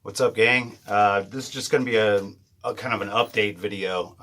What's up, gang? This is just going to be a kind of an update video.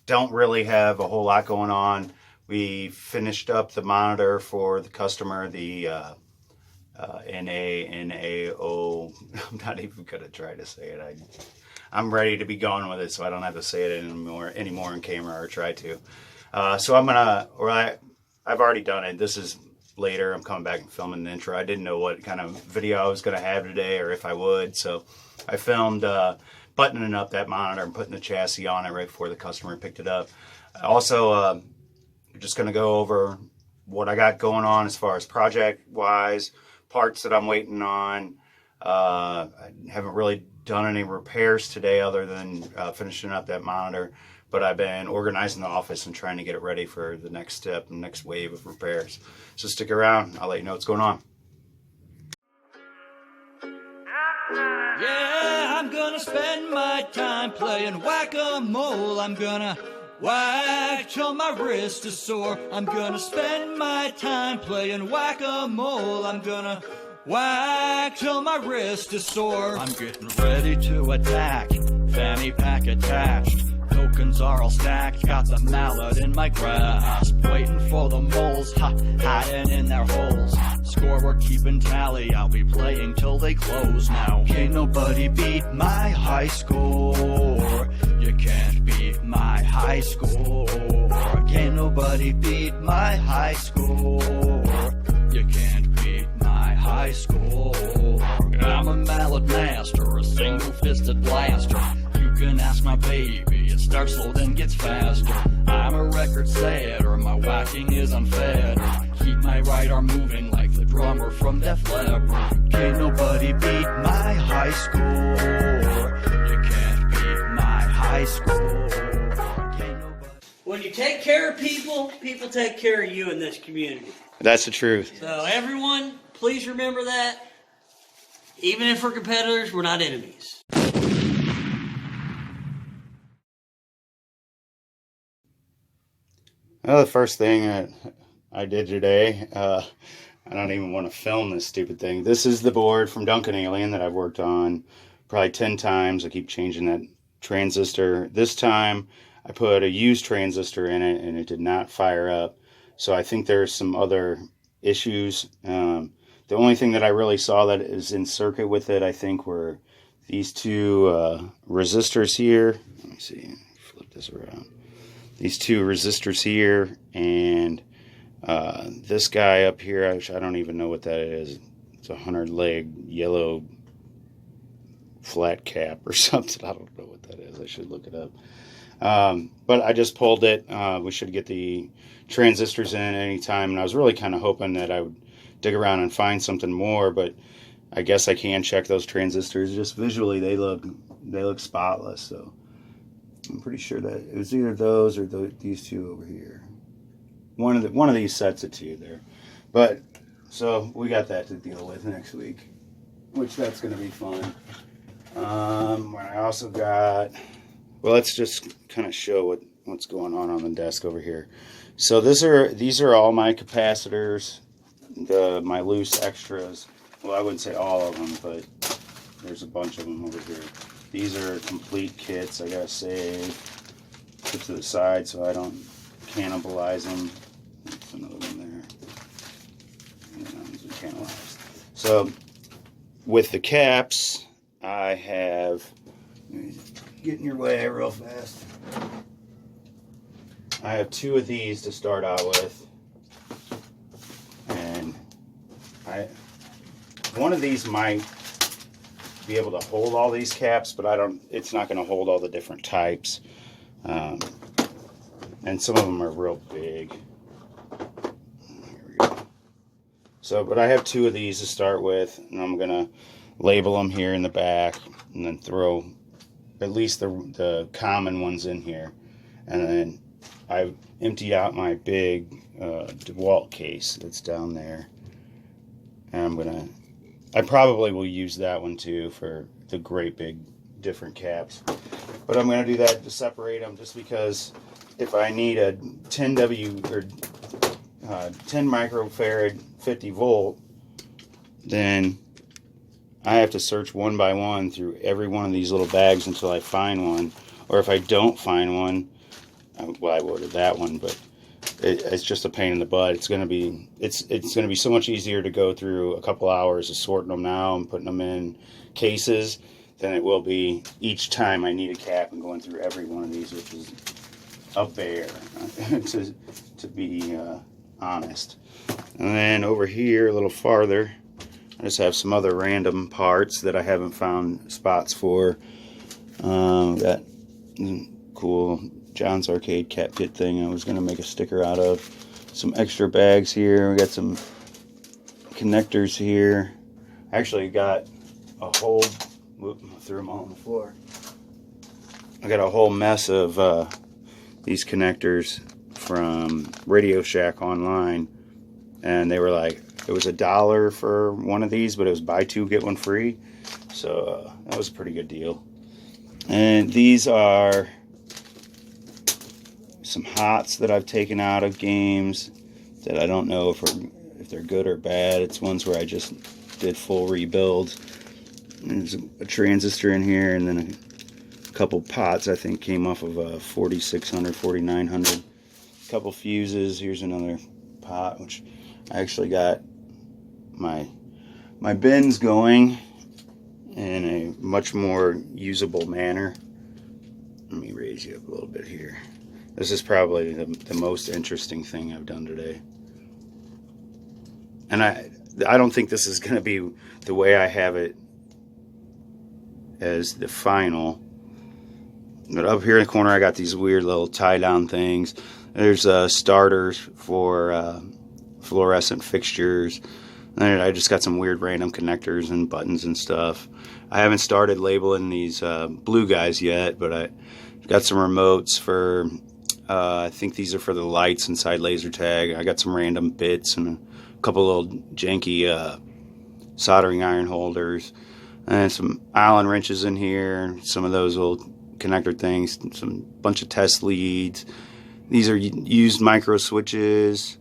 Don't really have a whole lot going on. We finished up the monitor for the customer, the NAO. I'm not even going to try to say it. I'm ready to be going with it, so I don't have to say it anymore on camera or try to. So I've already done it. This is later. I'm coming back and filming the intro. I didn't know what kind of video I was going to have today or if I would, so I filmed buttoning up that monitor and putting the chassis on it right before the customer picked it up. Also, just going to go over what I got going on as far as project wise, parts that I'm waiting on. I haven't really done any repairs today other than finishing up that monitor, but I've been organizing the office and trying to get it ready for the next step and next wave of repairs. So stick around, I'll let you know what's going on. Yeah, I'm gonna spend my time playing Whac-A-Mole. I'm gonna whack till my wrist is sore. I'm gonna spend my time playing Whac-A-Mole. I'm gonna whack till my wrist is sore. I'm getting ready to attack, fanny pack attached. Tokens are all stacked, got the mallet in my grasp. Waiting for the moles, hiding in their holes. Score, we're keeping tally, I'll be playing till they close now. Can't nobody beat my high score. You can't beat my high score. Can't nobody beat my high score. You can't beat my high score. I'm a mallet master, a single-fisted blaster. You can ask my baby, it starts slow then gets faster. I'm a record setter, my whacking is unfettered. Keep my right arm moving like the drummer from Def Leppard. Can't nobody beat my high score. You can't beat my high score. Can't nobody... When you take care of people, people take care of you in this community. That's the truth. So everyone, please remember that. Even if we're competitors, we're not enemies. Well, the first thing I did today, I don't even want to film this stupid thing. This is the board from Duncan Alien that I've worked on probably 10 times. I keep changing that transistor. This time I put a used transistor in it and it did not fire up. So I think there's some other issues. The only thing that I really saw that is in circuit with it, I think, were these two resistors here. Let me see, flip this around. These two resistors here, and this guy up here, I don't even know what that is. It's a 100-leg yellow flat cap or something. I don't know what that is. I should look it up. But I just pulled it. We should get the transistors in any time, and I was really kind of hoping that I would dig around and find something more, but I guess I can check those transistors. Just visually, they look spotless, so I'm pretty sure that it was either those or these two over here. One of these sets of two there. But so we got that to deal with next week, which that's going to be fun. I also got, well, let's just kind of show what's going on the desk over here. So these are all my capacitors, my loose extras. Well, I wouldn't say all of them, but there's a bunch of them over here. These are complete kits. I gotta save, put to the side so I don't cannibalize them. There's another one there. And those are cannibalized. So with the caps, I have, let me get in your way real fast. I have two of these to start out with, and one of these might be able to hold all these caps, but it's not going to hold all the different types, and some of them are real big. Here we go. So, but I have two of these to start with, and I'm going to label them here in the back, and then throw at least the common ones in here, and then I've emptied out my big DeWalt case that's down there, and I probably will use that one too for the great big different caps, but I'm going to do that to separate them, just because if I need a 10W or 10 microfarad 50 volt, then I have to search one by one through every one of these little bags until I find one. Or if I don't find one, well, I ordered that one, but it's just a pain in the butt. It's gonna be so much easier to go through a couple hours of sorting them now and putting them in cases than it will be each time I need a cap and going through every one of these, which is a bear, to be honest. And then over here a little farther, I just have some other random parts that I haven't found spots for. Got cool John's Arcade Cat Kit thing I was going to make a sticker out of. Some extra bags here. We got some connectors here. I actually got a whole, whoop, I threw them all on the floor. I got a whole mess of these connectors from Radio Shack online, and they were like, it was $1 for one of these, but it was buy two get one free, so that was a pretty good deal. And these are some HOTS that I've taken out of games that I don't know if they're good or bad. It's ones where I just did full rebuilds. There's a transistor in here, and then a couple pots I think came off of a 4600, 4900. A couple fuses. Here's another pot, which I actually got my bins going in a much more usable manner. Let me raise you up a little bit here. This is probably the most interesting thing I've done today. And I don't think this is going to be the way I have it as the final. But up here in the corner I got these weird little tie-down things. There's starters for fluorescent fixtures. And I just got some weird random connectors and buttons and stuff. I haven't started labeling these blue guys yet, but I got some remotes for, I think these are for the lights inside laser tag. I got some random bits and a couple little janky soldering iron holders. And some Allen wrenches in here, some of those little connector things, some bunch of test leads. These are used micro switches.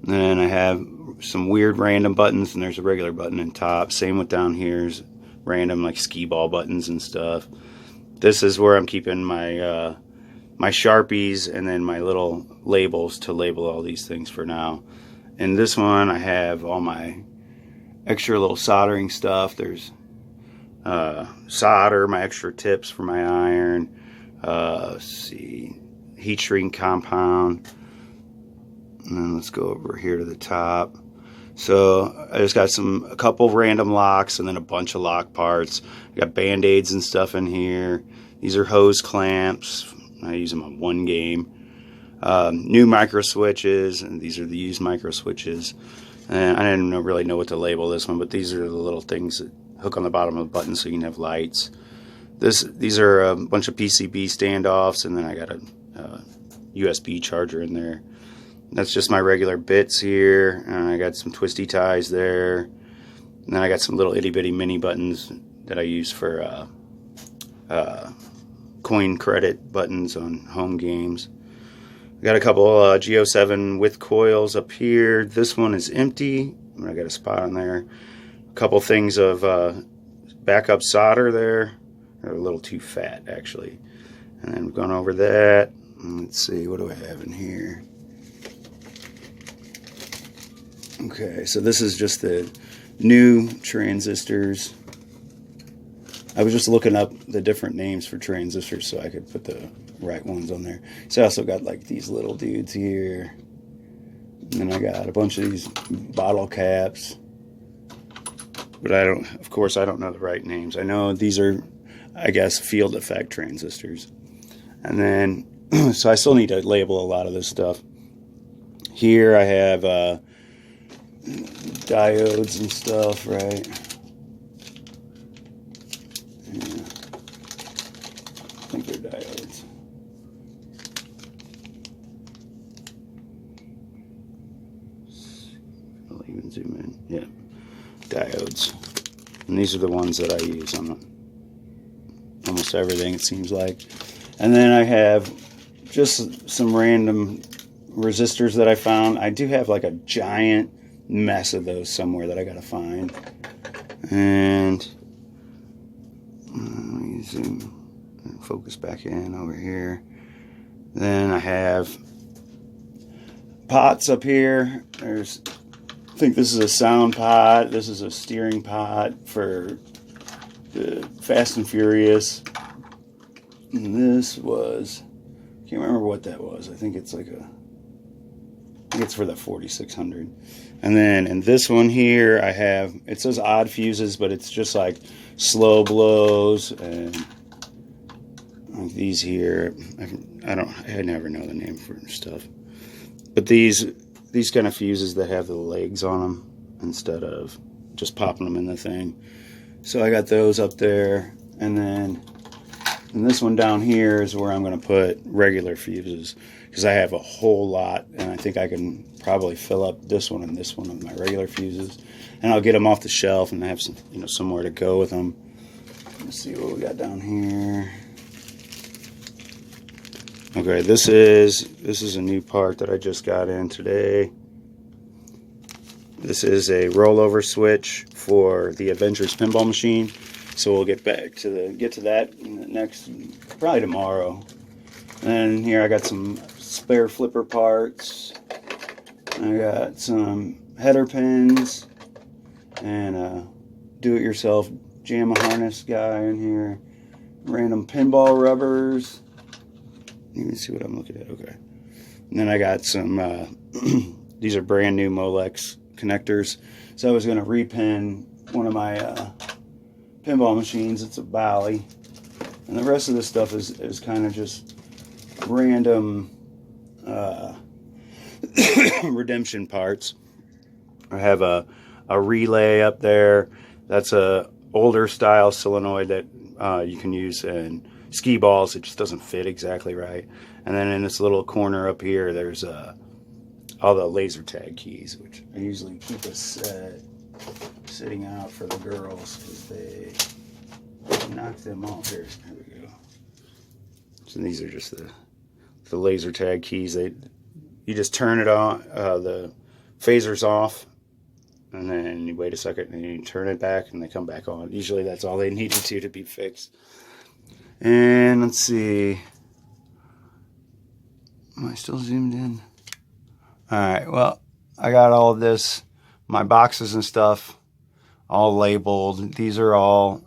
And then I have some weird random buttons, and there's a regular button in top. Same with down here's random like skee ball buttons and stuff. This is where I'm keeping my my Sharpies and then my little labels to label all these things for now. In this one I have all my extra little soldering stuff. There's solder, my extra tips for my iron, let's see, heat shrink compound. And then let's go over here to the top. So I just got a couple random locks and then a bunch of lock parts. I got band-aids and stuff in here. These are hose clamps. I use them on one game. New micro switches, and these are the used micro switches. And I didn't really know what to label this one, but these are the little things that hook on the bottom of the button so you can have lights. These are a bunch of PCB standoffs, and then I got a USB charger in there. That's just my regular bits here, and I got some twisty ties there, and then I got some little itty bitty mini buttons that I use for coin credit buttons on home games. I got a couple G07 with coils up here. This one is empty. I got a spot on there. A couple things of backup solder there. They're a little too fat actually. And then we've gone over that. Let's see, what do I have in here? Okay, so this is just the new transistors. I was just looking up the different names for transistors so I could put the right ones on there. So I also got like these little dudes here. And then I got a bunch of these bottle caps. But of course I don't know the right names. I know these are, I guess, field effect transistors. And then, so I still need to label a lot of this stuff. Here I have diodes and stuff, right? Yeah. I think they're diodes. I'll even zoom in. Yeah, diodes. And these are the ones that I use on almost everything, it seems like. And then I have just some random resistors that I found. I do have like a giant mess of those somewhere that I gotta find. And let me zoom and focus back in over here. Then I have pots up here. I think this is a sound pot. This is a steering pot for the Fast and Furious. And this was, can't remember what that was. I think it's it's for the 4600. And then in this one here, I have, it says odd fuses, but it's just like slow blows and like these here. I never know the name for stuff. But these kind of fuses that have the legs on them instead of just popping them in the thing. So I got those up there. And then and this one down here is where I'm going to put regular fuses, because I have a whole lot, and I think I can probably fill up this one and this one with my regular fuses, and I'll get them off the shelf and have some, somewhere to go with them. Let's see what we got down here. Okay, this is a new part that I just got in today. This is a rollover switch for the Avengers pinball machine. So we'll get back to that in the next, probably tomorrow. And here I got some spare flipper parts. I got some header pins and a do-it-yourself JAMA harness guy in here. Random pinball rubbers. You can see what I'm looking at. Okay. And then I got some. These are brand new Molex connectors. So I was going to repin one of my pinball machines. It's a Bally, and the rest of this stuff is kind of just random redemption parts. I have a relay up there. That's a older style solenoid that you can use in skee balls. It just doesn't fit exactly right. And then in this little corner up here, there's all the laser tag keys, which I usually keep a set sitting out for the girls because they knock them off. Here we go. So these are just the laser tag keys. You just turn it on, the phasers off, and then you wait a second and you turn it back and they come back on. Usually that's all they needed to be fixed. And let's see, am I still zoomed in? Alright, well, I got all of this, my boxes and stuff all labeled. These are all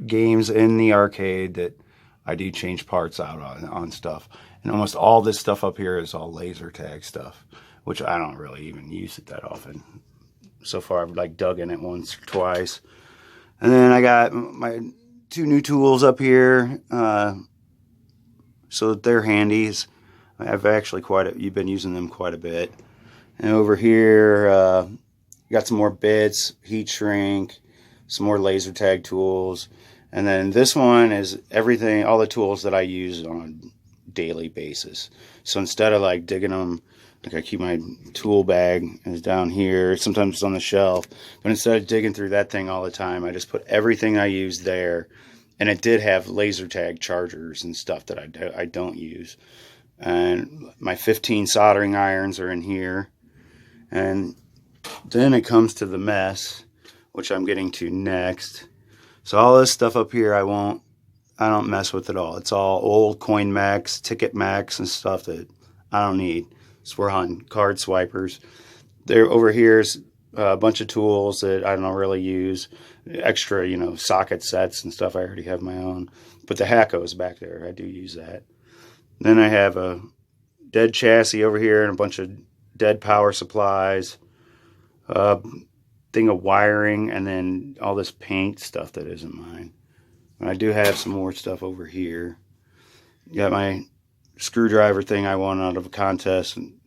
games in the arcade that I do change parts out on stuff. And almost all this stuff up here is all laser tag stuff, which I don't really even use it that often. So far I've like dug in it once or twice. And then I got my two new tools up here, so that they're handy. I've actually you've been using them quite a bit. And over here, got some more bits, heat shrink, some more laser tag tools. And then this one is everything, all the tools that I use on a daily basis. So instead of like digging them, like I keep my tool bag is down here, sometimes it's on the shelf, but instead of digging through that thing all the time, I just put everything I use there. And it did have laser tag chargers and stuff that I don't use. And my 15 soldering irons are in here. And then it comes to the mess, which I'm getting to next. So all this stuff up here, I don't mess with at all. It's all old Coin Max, Ticket Max, and stuff that I don't need. So we're on card swipers. There over here's a bunch of tools that I don't really use. Extra, socket sets and stuff. I already have my own. But the Whac-A-Mole is back there. I do use that. Then I have a dead chassis over here and a bunch of dead power supplies. Thing of wiring, and then all this paint stuff that isn't mine. And I do have some more stuff over here. Got my screwdriver thing I won out of a contest, and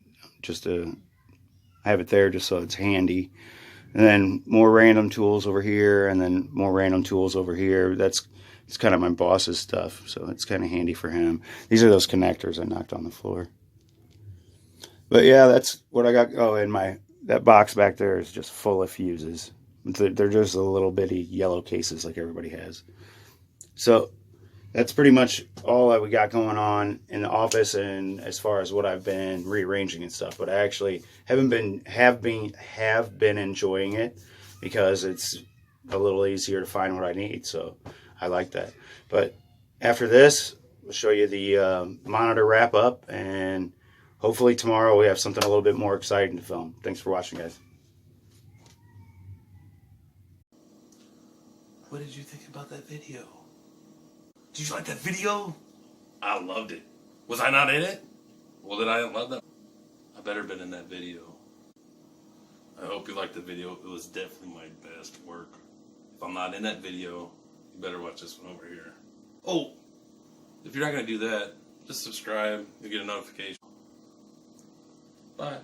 I have it there just so it's handy. And then more random tools over here, and then more random tools over here. It's kind of my boss's stuff, so it's kind of handy for him. These are those connectors I knocked on the floor. But yeah, that's what I got. Oh, and that box back there is just full of fuses. They're just a little bitty yellow cases like everybody has. So that's pretty much all that we got going on in the office, and as far as what I've been rearranging and stuff. But I actually have been enjoying it, because it's a little easier to find what I need. So I like that. But after this, we'll show you the monitor wrap up, and hopefully tomorrow we have something a little bit more exciting to film. Thanks for watching, guys. What did you think about that video? Did you like that video? I loved it. Was I not in it? Well, then I didn't love that. I better been in that video. I hope you liked the video. It was definitely my best work. If I'm not in that video, you better watch this one over here. Oh, if you're not going to do that, just subscribe. You'll get a notification. Bye.